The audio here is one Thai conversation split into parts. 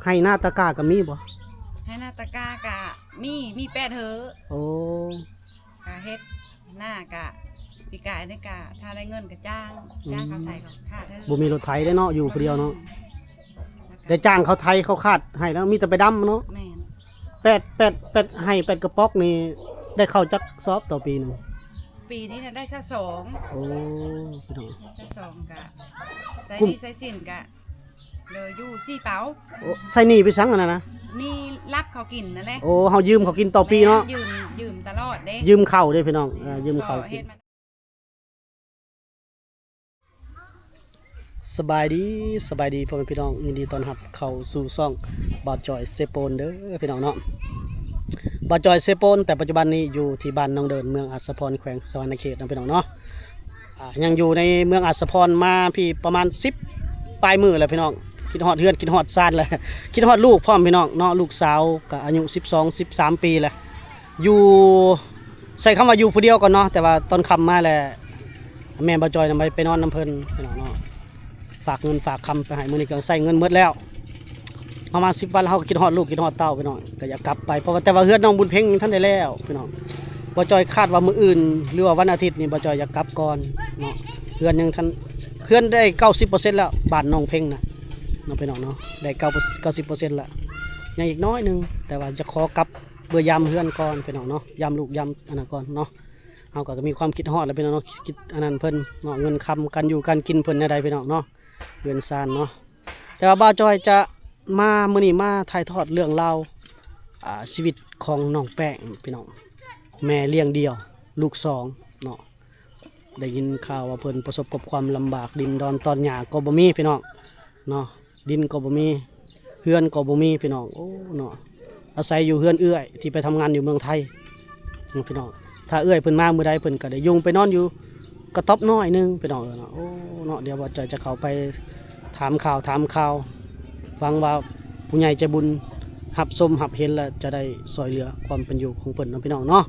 ให้หน้าตะกร้าก็มีบ่ให้หน้าตะกร้ากะมีแปดเถอะโอ้กะเฮ็ดหน้ากะปีกายนี่กะถ้าได้เงินก็จ้างเขาใส่เขาค่าเถอะบ่มีรถไถได้เนาะอยู่ผู้เดียวเนาะได้จ้างเขาไถเขาคาดให้แล้วมีแต่ไปดำเนาะแม่นแปดให้8กระป๋อกนี่ได้เข้าจักซอบต่อปีนึงปีนี้ได้22โอ้พี่น้อง22กะใส่นี่ใส่สินกะเลยอยู่4เป๋าโอ้ใส่หนี้ไปซังอันนั้นนะนี่รับเขากินนั่นแหละโอ้เฮายืมเขากินต่อปีเนาะยืมตลอดเด้ยืมเข้าเด้พี่น้องยืมเข้าสบายดีพ่อแม่พี่น้องยินดีต้อนรับเข้าสู่ช่องบ่าวจอยเซโปนเด้อพี่น้องเนาะบ่าวจอยเซโปนแต่ปัจจุบันนี้อยู่ที่บ้านน้องเดินเมืองอัศพรแขวงสวรรณเขตนะพี่น้องเนาะยังอยู่ในเมืองอัศพรมาพี่ประมาณ10ปลายมือแล้วพี่น้องคิดฮอดเฮือนคิดฮอดซ่านแล้วคิดฮอดลูกพร้อมพี่น้องเนาะลูกสาวก็อายุ12-13ปีแล้วอยู่ใส่คำว่าอยู่ผู้เดียวก่อนเนาะแต่ว่าตอนค่ำมาแล้วแม่บ่าวจอยนำไปนอนน้ำเพิ่นพี่น้องเนาะฝากเงินฝากคำไปให้มื้อนี้ก็ใส่เงินหมดแล้วประมาณ10 วันเฮาก็คิดฮอดลูกคิดฮอดเต้าพี่น้องก็อยากกลับไปเพราะว่าแต่ว่าเฮือนน้องบุญเพ็งท่านได้แล้วพี่น้องบ่จอยคาดว่ามื้ออื่นหรือว่าวันอาทิตย์นี่บ่จอยอยากกลับก่อนเนาะเฮือนยังท่านเฮือนได้ 90% แล้วบ้านน้องเพ็งนะเนาะพี่น้องเนาะได้90% แล้วยังอีกน้อยนึงแต่ว่าจะขอกลับเบื่อยามเฮือนก่อนพี่น้องเนาะยามลูกยามอันนั้นก่อนเนาะเฮาก็มีความคิดฮอดแล้วพี่น้องเนาะคิดอันนั้นเพิ่นเนาะเงินคำกันอยู่กันกินเพิ่นแนวใดพี่น้องเนาะเรือนซานเนาะแต่ว่าบ่าวจอยจะมามื้อนี้มาถ่ายทอดเรื่องราวชีวิตของน้องแป้งพี่น้องแม่เลี้ยงเดี่ยวลูก2เนาะได้ยินข่าวว่าเพิ่นประสบกับความลำบากดินดอนตอนหญ้าก็บ่มีพี่น้องเนาะดินก็บ่มีเฮือนก็บ่มีพี่น้องโอ้เนาะอาศัยอยู่เฮือนเอื้อยที่ไปทำงานอยู่เมืองไทยพี่น้องถ้าเอื้อยเพิ่นมามื้อใดเพิ่นก็ได้ยุงไปนอนอยู่กระต๊อบน้อยนึงพี่น้องเนาะโอ้เนาะเดี๋ยวว่าจะเข้าไปถามข่าวหวังว่าผู้ใหญ่ใจบุญหับส้มหับเห็นแล้วจะได้ซอยเหลือความเป็นอยู่ของเพิ่นเนาะพี่น้องเนาะ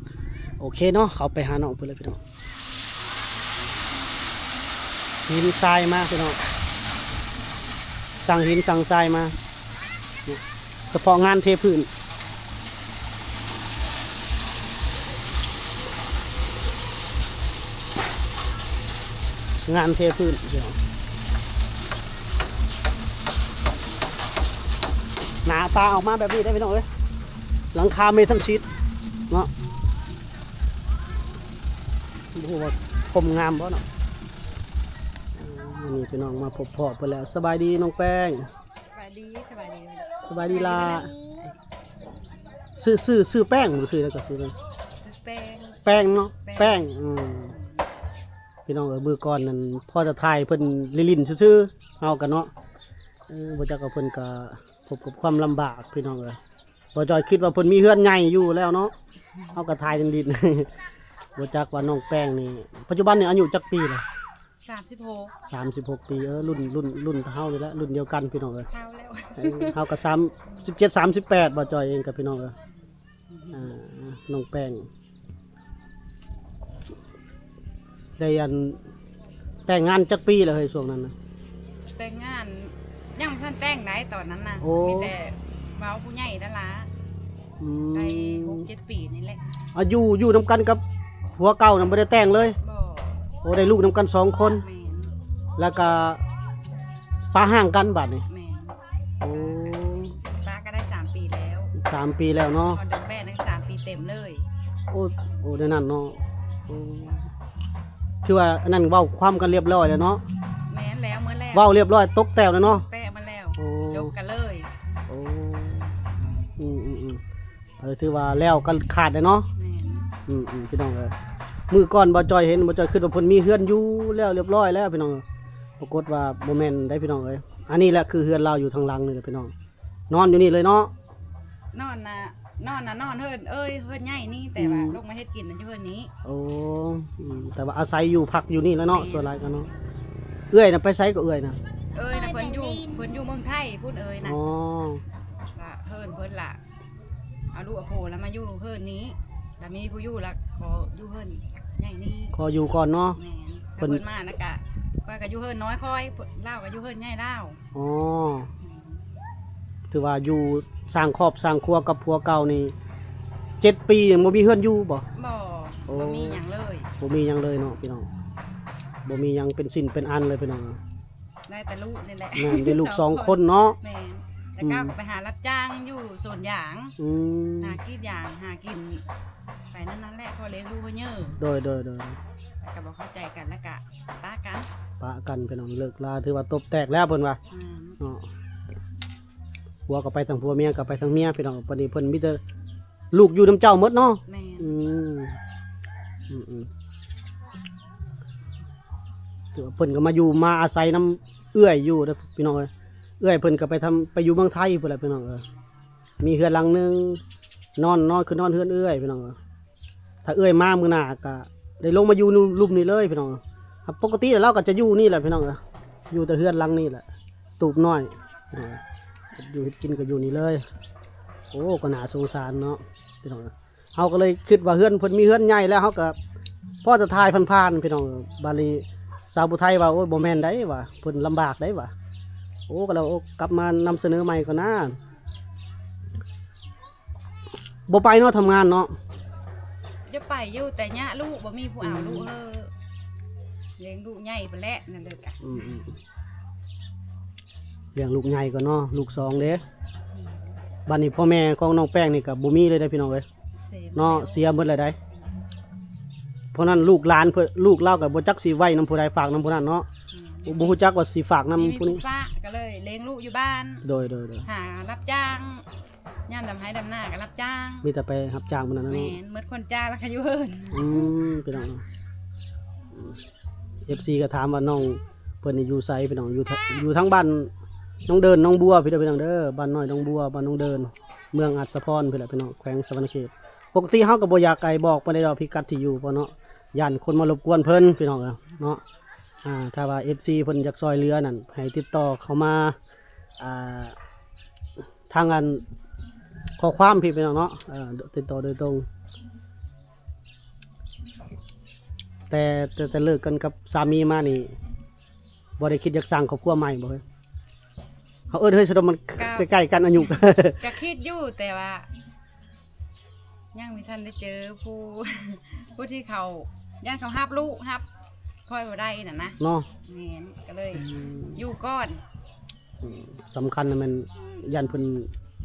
โอเคเนาะเขาไปหาน้องเพิ่นเลยพี่น้องหินทรายมาพี่น้องสั่งหินสั่งทรายมาเฉพาะงานเทพื้นงานเทพื้นพี่น้องหน้าตาออกมาแบบนี้ได้พี่น้องเอ้ยหลังคาเมทัลชีทเนาะโอ้โหคมงามบ่เนาะนี่พี่น้องมาพบพ่อเพิ่นแล้วสบายดีน้องแป้งสบายดีลาซื้อแป้งหรือซื้อแล้วก็ซื้อเลยแป้งเนาะแป้งพี่น้องมือก่อนนั่นพ่อจะถ่ายเพิ่นลิ้นซื่อๆเฮากันเนาะบ่จักกับเพิ่นก็พบกับความลำบากพี่น้องบ่จอยคิดว่าเพิ่นมีเฮือนใหญ่อยู่แล้วเนาะเฮาก็ถ่ายลิ้นบ่จักว่าน้องแป้งนี่ปัจจุบันนี่อายุจักปีล่ะ36ปีรุ่นเฮานี่แหละรุ่นเดียวกันพี่น้องเฮาแล้วเฮาก็37 38บ่จอยเองกับพี่น้องน้องแป้งได้อันแต่งงานจักปีแล้วเฮ้ยช่วงนั้นนะแต่งงานยังเพิ่นแต่งได้ตอนนั้นน่ะมีแต่เว้าผู้ใหญ่นั่นล่ะได้6-7 ปีนี่แหละอยู่นํกันกับผัวเก่าน่ะบ่ได้แต่งเลยบ่โอ้ได้ลูกนํกัน2 คนแล้วก็ป้าห่างกันบัดนี้แม่โอ้ป้าก็ได้3 ปีแล้ว3 ปีแล้วเนาะพอเด็กแป้ได้3 ปีเต็มเลยโอ้ได้นั่นเนาะคือว่าอันนั้นเว้าความกันเรียบร้อยแล้วเนาะแม่นแล้วมื้อแรกเว้าเรียบร้อยตกแต้วแล้วเนาะแป้มาแล้วจบกันเลย โอ้ถือว่าแล้วกันขาดเลยเนาะพี่น้องมือก่อนบ่จอยเห็นบ่จอยคิดว่าเพิ่นมีเฮือนอยู่แล้วเรียบร้อยแล้วพี่น้องปรากฏว่าบ่แม่นได้พี่น้องอันนี้แหละคือเฮือนเราอยู่ทางหลังนี่แหละพี่น้องนอนอยู่นี่เลยเนาะนอนเฮือนเฮือนใหญ่นี่แต่ว่าลงมาเฮ็ดกินอยู่เฮือนนี้โอ้แต่ว่าอาศัยอยู่พักอยู่นี่แล้วเนาะส่วนหลายกันเนาะเอื้อยน่ะไปไสก็เอื้อยน่ะเพิ่นอยู่เมืองไทยพูดน่ะอ๋อว่าเพิ่นล่ะเอาลูกเอาโผแล้วมาอยู่เฮือนนี้แล้วมีผู้อยู่ละขออยู่เฮือนใหญ่นี่ขออยู่ก่อนเนาะเพิ่นมานะกะค่อยก็อยู่เฮือนน้อยค่อยลาวก็อยู่เฮือนใหญ่ลาวอ๋อ ถือว่าอยู่สร้างครอบสร้างครัวกับผัวเก่านี่7 ปียังบ่มีเฮือนอยู่บ่ บ่มีหยังเลย บ่มีหยังเลยเนาะพี่น้องบ่มีหยังเป็นสิ้นเป็นอันเลยพี่น้อง ได้แต่ลูกนี่แหละ แม่นได้ลูก2 คนเนาะ แม่นแต่ก้าวก็ไปหารับจ้างอยู่สวนยาง อืม หากรีดยางหากินไปนั่นแหละพอเลี้ยงลูกเพิ่นเยอะ โดย ก็บ่เข้าใจกันแล้วก็ป้ากัน ปะกันพี่น้องเลิกลาถือว่าตบแตกแล้วเพิ่นว่า อืม เนาะผัวก็ไปทางผัวเมียก็ไปทางเมียพี่น้องปานนี้เพิ่นมีแต่ลูกอยู่นำเจ้าหมดเนาะ แม่น อืมถือว่าเพิ่นก็มาอยู่มาอาศัยน้ำเอื้อยอยู่เด้อพี่น้องเอ้ยเอื้อยเพิ่นก็ไปอยู่เมืองไทยพุ่นแหละพี่น้องมีเฮือนหลังหนึงนอนคือนอนเฮือนเอื้อยพี่น้องถ้าเอื้อยมามื้อหน้าก็ได้ลงมาอยู่รูปนี้เลยพี่น้องครับปกติแล้วเราก็จะอยู่นี่แหละพี่น้องอยู่แต่เฮือนหลังนี้แหละตูบน้อยพี่น้องอยู่กินก็อยู่นี่เลยโอ้ก็น่าสงสารเนาะพี่น้องเฮาก็เลยคิดว่าเฮือนเพิ่นมีเฮือนใหญ่แล้วเฮาก็พอจะทายผ่านๆพี่น้องบาลีสาวผู้ไทยว่าโอ้ยบ่แม่นได้ว่ะเพิ่นลำบากได้ว่ะโอ้ก็เรากลับมานำเสนอใหม่ก่อนนะบ่ไปเนาะทำงานเนาะ จะไปอยู่แต่ยะลูกบ่มีผู้เอาลูกเลี้ยงลูกใหญ่ไปแล้วนั่นเลยกะ เลี้ยงลูกใหญ่ก่อนเนาะลูก2เด้บัดนี้พ่อแม่ของน้องแป้งนี่ก็บ่มีเลยได้อพี่น้องเอ้ยเนาะเสียหมดเลยได้เพราะนั้นลูกหลานเพิ่นลูกเล่าก็บ่จักสิไว้นำผู้ใดฝากนำผู้นั้นเนาะบ่ฮู้จักว่าสิฝากนำ มี ผู้ ผู้ นี้ ฟ้าก็เลยเลี้ยงลูกอยู่บ้าน โดย หารับจ้างย่ามดำไห้ดำหน้าก็รับจ้าง มีแต่ไปรับจ้างผู้นั้น แม่ เนาะ นเมื่อคนจ้างแล้วก็อยู่เฮิน พี่น้อง FC ก็ถามว่าน้องเพิ่นนี่อยู่ไสพี่น้องอยู่ทั้งบ้านน้องเดินน้องบัวพี่น้องเด้อบ้านน้อยน้องบัวบ้านน้องเดินเมืองอัศพรพี่น้องแขวงสวรรณเขตปกติเฮาก็บ่อยากไกลบอกปานใดดอกพิกัดที่อยู่เพราะเนาะย่านคนมารบกวนเพิ่นพี่น้องเนาะถ้าว่า FC เพิ่นอยากซอยเรือนั่นให้ติดต่อเข้ามาทางอันข้อความพี่น้องเนาะติดต่อโดยตรงแต่เลิกกันกับสามีมานี่บ่ได้คิดอยากสร้างครอบครัวใหม่บ่เฮ้ยเขาเฮ้ยสะดมมันใกล้ๆกันอายุ ก็คิดอยู่แต่ว่ายังมีท่านได้เจอผู้ ผู้ที่เขาย่านเขาฮับลูกฮับคอยบ่ได้น่ะนะ เนาะ แม่นก็เลยอยู่ก่อน สำคัญนะมันยันเพิ่น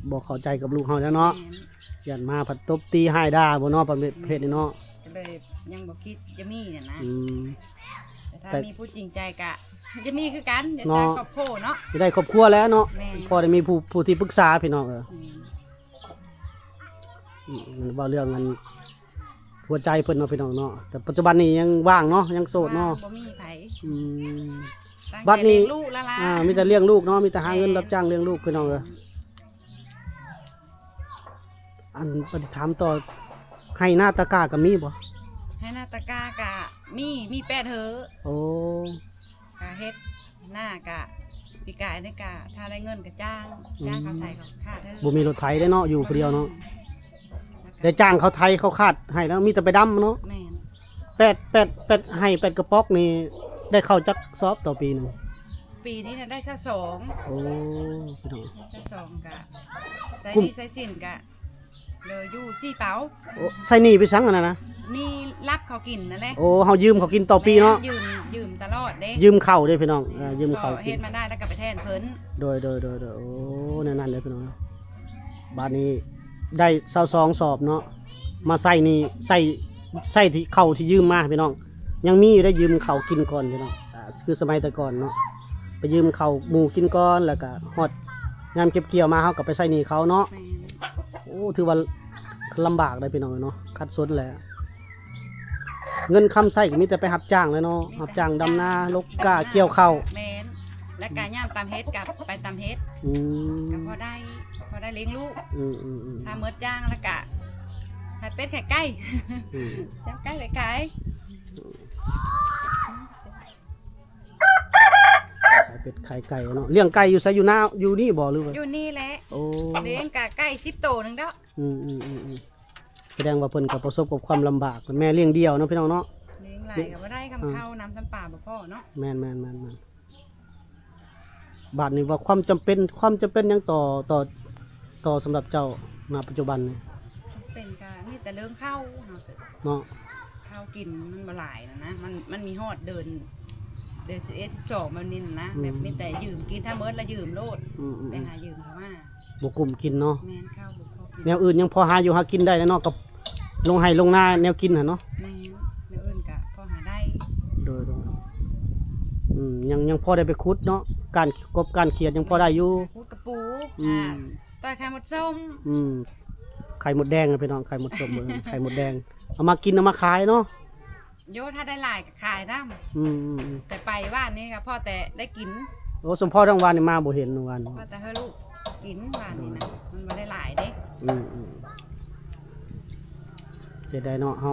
บ่เข้าใจกับลูกเฮาแล้วเนาะ แม่น ยันมาผัดตบตีให้ด่าบ่เนาะประเภทนี้เนาะ ก็เลยยังบ่คิดจะมีน่ะนะ แต่ ถ้ามีผู้จริงใจกะจะมีคือกันจะสร้างครอบครัวเนาะ จะได้ครอบครัวแล้วเนาะ แม่ พอได้มีผู้ที่ปรึกษาพี่น้องมันเว้าเรื่องกันหัวใจเพิ่นเนาะพี่น้องเนาะแต่ปัจจุบันนี้ยังว่างเนาะยังโสดเนาะ บ่มีไผ อืม ตั้ง บัด ใจ นี้ เลี้ยงลูกแล้วล่ะ มีแต่เลี้ยงลูกเนาะมีแต่หาเงินรับจ้างเลี้ยงลูกพี่น้องอันปฏิถามต่อให้หน้าตะกร้าก็มีบ่ ให้หน้าตะกร้ากะมีแปดเถอะ โอ้ กะเฮ็ดหน้ากะปีกายนี่กะถ้าได้เงินก็จ้างเขาใส่เขาค่าเถอะ บ่มีรถไถได้เนาะอยู่ผู้เดียวเนาะได้จ้างเขาไถเขาคาดให้แล้วมีแต่ไปดำเนาะ แม่น 8ให้8กระป๋อกนี่ได้เข้าจักซอบต่อปีหนึง ปีนี้น่ะได้22 โอ้พี่น้อง 22กะใส่ กุ้ม นี่ใส่สินกะเลยอยู่4เป๋า โอ้ใส่หนี้ไปซังอันนั้นนะ นี่รับเขากินนั่นแหละ โอ้เฮายืมเขากินต่อปีเนาะ ยืมตลอดเด้ ยืมเข้าวเด้พี่น้องยืมเข้าว ก็ กิ เฮ็ น ดมาได้แล้วก็ไปแทนเพิ่น โดยโอ้แนั่นเลยพี่น้องบาดนี้ได้22สอบเนาะมาใส่นี่ใส่ที่เข้าวที่ยืมมาพี่น้องยังมีอยู่ได้ยืมเข้าวกินก่อนพี่น้องคือสมัยแต่ก่อนเนาะไปยืมเข้าวหมู่กินก่อนแล้วก็ฮอดยามเก็บเกี่ยวมาเฮาก็ไปใส่หนี้เขาเนาะ แม่น โอ้ถือว่าลำบากเลยพี่น้องเนาะคัดสนแหละเงินคำใส่ก็มีแต่ไปรับจ้างเลยเนาะรับจ้างดำนาลกกาเกี่ยวข้าว แม่นและการย่ามตามเฮ็ดกับไปตามเฮ็ด อืม ก็พอได้เลี้ยงลูก อืม ถ้าเมื่อจ้างแล้วก็ขายเป็ดขายไก่ อืม จ้างไก่เลยขาย ขายเป็ดขายไก่เนาะเลี้ยงไก่อยู่ไสอยู่หน้าอยู่นี่บ่หรือว่า อยู่นี่แหละ โอ้ เลี้ยงกะไก่10โตวนึงเด้อ อืมแสดงว่าเพิ่นก็ประสบกับความลำบากแม่เลี้ยงเดี่ยวเนาะพี่น้องเนาะ เลี้ยงหลายก็บ่ได้คำเข้าน้ำตำป่าบ่พอเนาะ แม่น บาดนี้ว่าความจำเป็นหยังต่อสำหรับเจ้าณปัจจุบันนี่ เป็นกะมีแต่เรื่องเข้าเนาะ เนาะ ข้าวกินมันบ่หลายนะมันมีฮอดเดิน11 12มันนี่นะแบบมีแต่ยืมกินถ้าเมิดแล้วยืมโลด อืม ไปหายืมเขามา บ่กลุ่มกินเนาะ แม่นข้าวบ่พอกิน แนวอื่นยังพอหาอยู่หากินได้แล้วเนาะกับลงไห้ลงนาแนวกินหั่นเนาะ แม่นแล้วอื่นกะพอหาได้ โดยยังพอได้ไปขุดเนาะการกบการเขียดยังพอได้อยู่ พูดกระปู อืม ต่อยไข่มดส้ม ไข่มดแดงนะพี่น้องไข่มดส้มไข่มดแดงเอามากินเอามาขายเนาะ โยถ้าได้หลายก็ขายน้ อืม ำแต่ไปบ้านนี้ก็พ่อแต่ได้กิน โอ้สมพ่อทั้งวันนี่มาบ่เห็นวัน พ่อแต่เฮ้ยลูกกินบ้านนี้นะมันไม่ได้หลายเด้ จะได้เนาะเฮา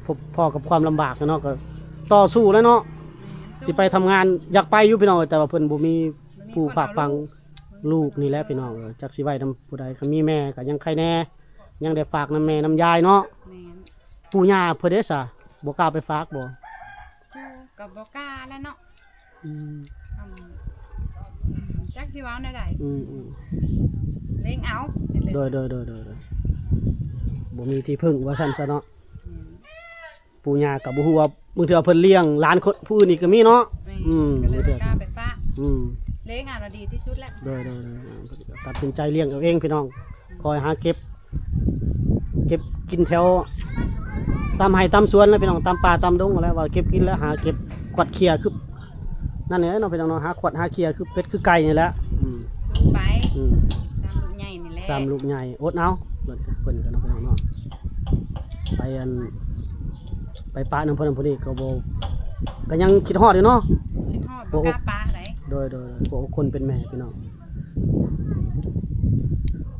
พบพ่อกับความลำบากเนาะก็ต่อสู้แล้วเนาะ สิไปทำงานอยากไปอยู่พี่น้องแต่ว่าเพิ่นบ่มีผู้ฝากฟังลูกนี่แหละพี่น้องจักสิไว้นำผู้ใดคันมีแม่ก็ยังใครแน่ยังได้ฝากนำแม่นำยายเนาะ แม่น ปู่ย่าเพิ่นเด้ซะบ่กล้าไปฝากบ่ อยู่กับบ่กล้าแล้วเนาะ อืม ทจักสิเว้าได้ใด อืม เลี้ยงเอา โดยบ่มีที่พึ่งว่าซั่นซะเนาะปู่ย่าก็บ่ฮู้ว่าบางเทื่อเพิ่นเลี้ยงหลานคนผู้อื่นอีกก็มีเนาะ ก็เลยบ่กล้าไปฝาก อืม เลี้ยงอ่ะเราดีที่สุดแล้ว โดยตัดสินใจเลี้ยงเอาเองพี่น้องคอยหาเก็บกินแถวตามไร่ตามสวนแล้วพี่น้องตามป่าตามดงแล้วว่าเก็บกินแล้วหาเก็บขวดเคียคือนั่นนี่แหละเนาะพี่น้องเนาะหาขวดหาเคียคือเป็ดคือไก่นี่แหละ สู้ไป อืม ตามลูกใหญ่นี่แหละ สามลูกใหญ่อดเอาเพิ่นกันเนาะพี่น้องเนาะไปป้าน้ำเพิ่นผู้นี้ก็บ่ก็ยังคิดฮอดอยู่เนาะ คิดฮอดบ่กล้าปลาไหน โดยพวกคนเป็นแม่พี่น้อง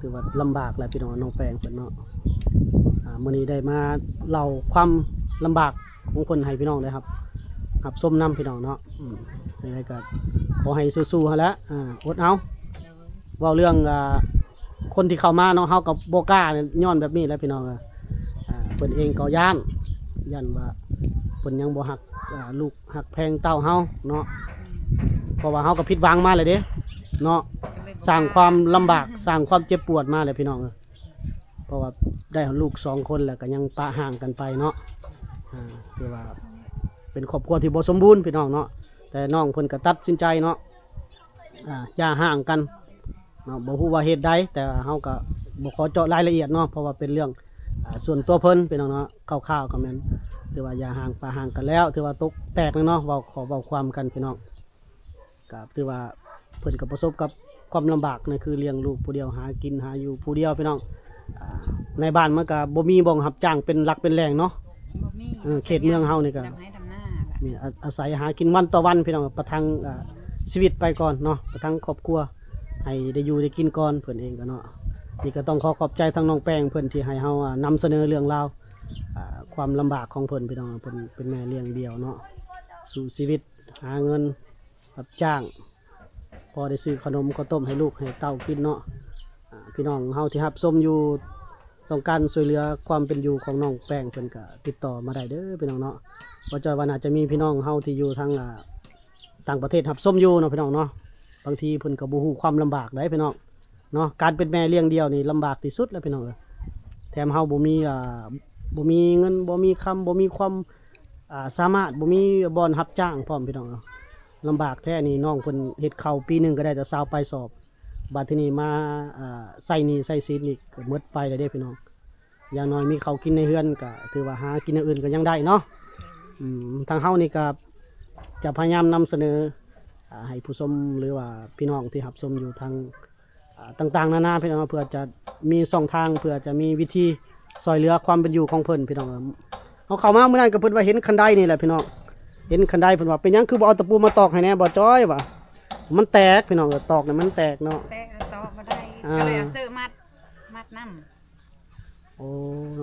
ถือว่าลำบากแหละพี่น้องน้องแปงเพิ่นเนาะมื้อนี้ได้มาเล่าความลำบากของเพิ่นให้พี่น้องเลยครับส้มน้ำพี่น้องเนาะยังไงก็ขอให้สู้ๆหั่นแหละอดเอาเว้าเรื่องคนที่เข้ามาเนาะเฮากับบ่กล้าเนี่ยย้อนแบบนี้แหละพี่น้องเพิ่นเองก็ย่านว่าเพิ่นยังบ่ฮักลูกฮักแพงเต้าเฮาเนาะเพราะว่าเฮาก็ผิดหวังมาเลยเด้เนาะสร้างความลำบากสร้างความเจ็บปวดมาเลยพี่น้องเพราะว่าได้ลูก2คนแล้วก็ยังปะห่างกันไปเนาะคือว่าเป็นครอบครัวที่บ่สมบูรณ์พี่น้องเนาะแต่น้องเพิ่นก็ตัดสินใจเนาะอย่าห่างกันเนาะบ่ฮู้ว่าเหตุใดแต่เฮาก็บ่ขอเจาะรายละเอียดเนาะเพราะว่าเป็นเรื่องส่วนตัวเพิ่นพี่น้องเนาะคร่าวๆก็แม่นถือว่าอย่าห่างปะห่างกันแล้วถือว่าตกแตกเนาะเว้าขอเว้าความกันพี่น้องก็ถือว่าเพิ่นก็ประสบกับความลำบากนั่นคือเลี้ยงลูกผู้เดียวหากินหาอยู่ผู้เดียวพี่น้องในบ้านมันก็บ่มีบ่งรับจ้างเป็นหลักเป็นแหล่งเนาะ บ่มี เขตเมืองเฮานี่ก็ ดำให้ดำหน้า นี่อาศัยหากินวันต่อวันพี่น้องประทังชีวิตไปก่อนเนาะประทังครอบครัวให้ได้อยู่ได้กินก่อนเพิ่นเองก็เนาะนี่ก็ต้องขอบใจทั้งน้องแป้งเพิ่นที่ให้เฮานำเสนอเรื่องราวความลำบากของเพิ่นพี่น้องเพิ่นเป็นแม่เลี้ยงเดี่ยวเนาะสู่ชีวิตหาเงินรับจ้างพอได้ซื้อขนมข้าวต้มให้ลูกให้เต้ากินเนาะพี่น้องเฮาที่รับชมอยู่ต้องการช่วยเหลือความเป็นอยู่ของน้องแป้งเพิ่นก็ติดต่อมาได้เด้อพี่น้องเนาะว่าจอยว่าน่าจะมีพี่น้องเฮาที่อยู่ทางต่างประเทศรับชมอยู่เนาะพี่น้องเนาะบางทีเพิ่นก็บ่ฮู้ความลำบากได้พี่น้องเนาะการเป็นแม่เลี้ยงเดี่ยวนี่ลำบากที่สุดแล้วพี่น้องแถมเฮาบ่มีเงินบ่มีคำบ่มีความสามารถบ่มีบ่อนรับจ้างพร้อมพี่น้องเนาะลำบากแท้นี่น้องเพิ่นเฮ็ดข้าวปีหนึงก็ได้แต่20ปลายสอบบัดทีนี้มาใส่หนี้ใส่สินอีกก็หมดไปแล้วเด้พี่น้องอย่างน้อยมีข้าวกินในเฮือนก็ถือว่าหากินอย่างอื่นก็ยังได้เนาะทางเฮานี่ก็จะพยายามนำเสนอให้ผู้ชมหรือว่าพี่น้องที่รับชมอยู่ทางต่างๆนานาพี่น้องเพื่อจะมีช่องทางเพื่อจะมีวิธีซอยเหลือความเป็นอยู่ของเพิ่นพี่น้องเขาเข้ามาเมื่อนั้นก็เพิ่นว่าเห็นคันไดนี่แหละพี่น้องเห็นคันไดเพิ่นว่าเป็นหยังคือบ่เอาตะปูมาตอกให้แน่บ่จ้อยว่ะมันแตกพี่น้องตอกนี่มันแตกเนาะ แต่ตอกมาได้ก็เลยเอาเสื้อมัดน้ำ โอ้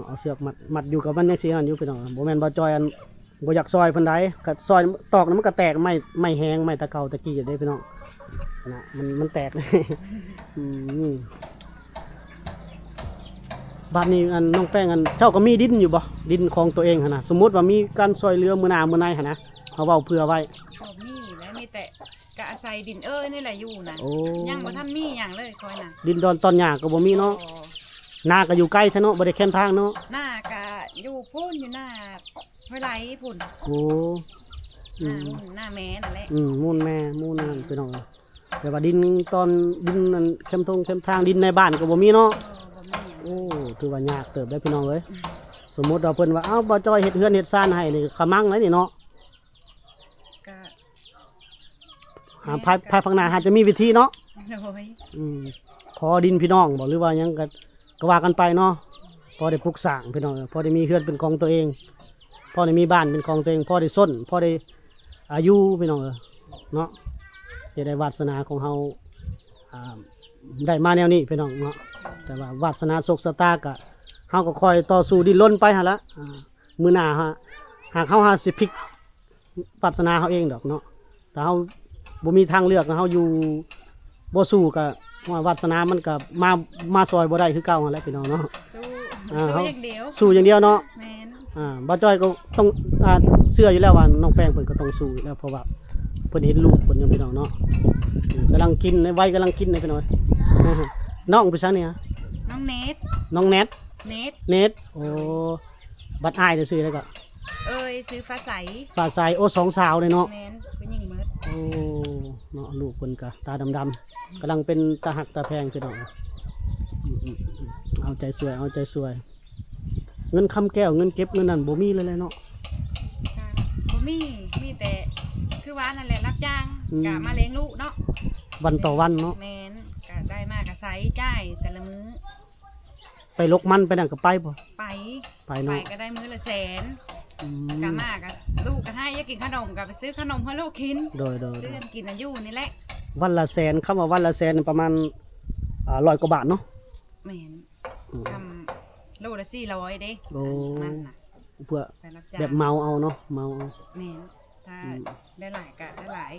เอาเสือกมัดอยู่กับมันยังสินั่นอยู่พี่น้องบ่แม่นบ่จ้อยอันบ่อยากซอยเพิ่นใดก็ซอยตอกนั้นมันก็แตกไม่แห้งไม่ตะเกาตะกี้เด้พี่น้องนะมันแตกเลย บ้านนี้อันน้องแป้งอันเจ้าก็มีดินอยู่บ่ดินของตัวเองหั่นน่ะสมมุติว่ามีการซอยเรือมื้อหน้ามื้อในหั่นนะเอาเว้าเผื่อไว้ บ่มีแล้วมีแต่ก็อาศ ศัยดินนี่แหละอยู่นะ โอ้ ยังบ่ทันมีหยังเลยคอยน่ะ ดินดอนตอนหญ้าก็บ่มีเนาะนาก็อยู่ใกล้แท้เนาะบ่ได้แคมทางเนาะ หน้ากะอยู่พุ่นอยู่หน้าห้วยไหลพุ่น โอ้อื หน้าม หน้าแม่นั่นแหละ มูลแม่มูลนั่นพี่น้องแต่ว่าดินตอนดินนั่นแคมทางดินในบ้านก็บ่มีเนาะ บ่มีหยัง โอ้ถือว่ายากเติบได้พี่น้องเอ้ยสมมุติว่าเพิ่นว่าเอ้าบ่จอยเฮ็ดเฮือนเฮ็ดซ่านให้นี่ขะมั่งเลยนี่เนาะ กะ หาภายภาคหน้าอาจจะมีวิธีเนาะ โดย ขอดินพี่น้องบ่หรือว่าหยังก็ว่ากันไปเนาะพอได้ปลูกสร้างพี่น้องพอได้มีเฮือนเป็นของตัวเองพอได้มีบ้านเป็นของตัวเองพอได้ส้นพอได้อายุพี่น้องเนาะจะได้วาสนาของเฮาอ่าได้มาแนวนี้พี่น้องเนาะแต่ว่าวาสนาโชคชะตากะเฮาก็คอยต่อสู้ดิ้นรนไปหั่นละมื้อหน้าฮะหากเฮาหาสิพลิกวาสนาเฮาเองดอกเนาะแต่เฮาบ่มีทางเลือกเฮาอยู่บ่สู้ก็ว่าวาสนามันก็มาซอยบ่ได้คือเก่าหั่นแหละพี่น้องเนาะ สู้ อ่า สู้ เขา อย่างเดียว สู้อย่างเดียวเนาะ แม่น บ่จ้อยก็ต้องเชื่ออยู่แล้วว่าน้องแป้งเพิ่นก็ต้องสู้อยู่แล้วเพราะว่าเพิ่นเห็นลูกเพิ่นอยู่พี่น้องเนาะกำลังกินในวัยกำลังกินในพี่น้อยน้องผู้ชายเนี่ย น้องเนท น้องแนท เนท เนทโอ้บัดอายจะซื้อแล้วก็ ซื้อฟ้าใส ป่าสายโอ้สองสาวเลยเนาะ แม่นเป็นหญิงเมิด โอ้เนาะลูกเพิ่นก็ตาดำๆกำลังเป็นตาหักตาแพงพี่น้องเอาใจสวยเอาใจสวย เงินคำแก้วเงินเก็บเงินนั่นบ่มีเลยเนาะ ค่ะบ่มีแต่คือว่านั่นแหละรับจ้าง อืม กะมาเลี้ยงลูกเนาะ วันต่อวันเนาะ แม่นกะได้มากกะใช้จ่ายแต่ละมื้อ ไปลกมันไปนั่นก็ไปบ่ ไป ไปเนาะ ก็ได้มื้อละแสน อื กะ ม มากกะลูกกะให้อยากกินขนมกะไปซื้อขนมให้ลูกกิน โดย ซื้อกันกินอายุนี่แหละ วันละแสนคำว่าวันละแสนนี่ประมาณ100 กว่าบาทเนาะ แม่น อืม ทำโลละ400เด้ โอ้ มันน่ะ เพื่อ ไปรับจ้าง แบบเมาเอาเนาะเมาเอา แม่นถ้าได้หลายกะได้หลาย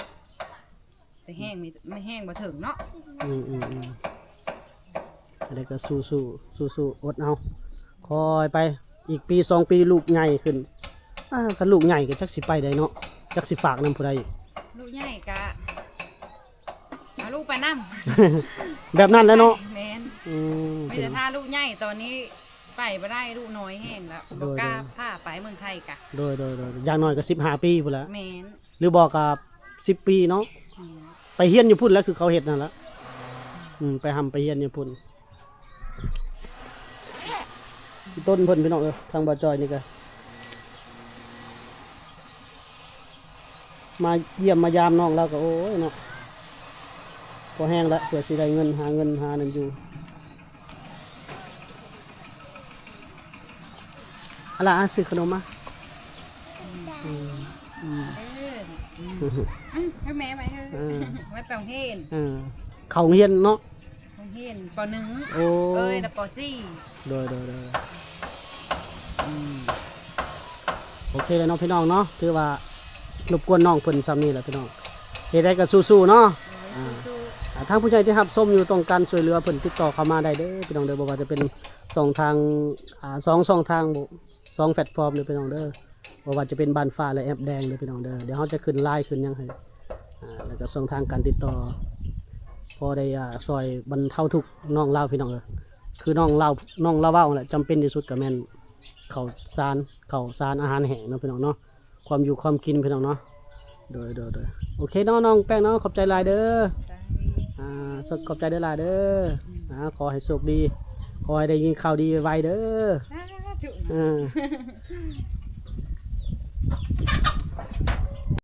แต่แห้งไม่แห้งบ่ถึงเนาะ อะไรก็สู้อดเอาคอยไปอีกปี2 ปีลูกใหญ่ขึ้นถ้าลูกใหญ่ก็จักสิไปได้เนาะจักสิฝากนำผู้ใด ลูกใหญ่กะเอาลูกไปนำ แบบนั้นแหล้วเนาะ แม่น อืม ไม่แต่ถ้าลูกใหญ่ตอนนี้ไปบ่ได้ลูกน้อยแห้งแล้ว โด บ่ ย กล้าพาไปเมืองไทยกะ โดยอย่างน้อยก็15 ปีพุ่นละ แม่น หรือบอกกับ10 ปีเนาะ อืม ไปเฮียนอยู่พุ่นแล้วคือเขาเฮ็ดนั่นละไปไปเฮียนอยู่พุ่นต้นเพิ่นพี่น้องทางบ่อจอยนี่ก็มาเยี่ยมมายามน้องเราก็โอ้ยเนาะพอแห้งแล้วเพื่อสิได้เงินหานั่นอยู่อะไรซื้อขนมมาอืม ให้แม่ไปเถอะ เออ ไว้ไปโรงเรียน เขาเฮียนเนาะ โรงเรียนป .1 โอ้ แล้วป โดยโอเคเลยเนาะพี่น้องเนาะถือว่ารบกวนน้องเพิ่นซ้ำนี่แหละพี่น้องเฮ็ดได้ก็สู้ๆเนาะ .4 สู้ ทางผู้ใหญ่ที่รับส้มอยู่ต้องการช่วยเหลือเพิ่นติดต่อเข้ามาได้เด้อพี่น้องเด้อบ่ว่าจะเป็น2 ทาง2 ทาง2แพลตฟอร์มเด้อพี่น้องเด้อบ่ว่าจะเป็นบ้านฟ้าและแอปแดงเด้อพี่น้องเด้อเดี๋ยวเฮาจะขึ้นไลน์ขึ้นหยังให้แล้วก็2 ทางการติดต่อพอได้ซอยบรรเทาทุกข์น้องลาวพี่น้องเด้อคือน้องลาวเว้าแหละจำเป็นที่สุดก็แม่นข้าวสารอาหารแห้งเนาะพี่น้องเนาะความอยู่ความกินพี่น้องเนาะโดยโอเคเนาะน้องแป้งเนาะขอบใจหลายเด้อ ๆ สดขอบใจเด้อหลายเด้อขอให้โชคดี ขอให้ได้ยินข่าวดีไวๆเด้อ จุ อ่า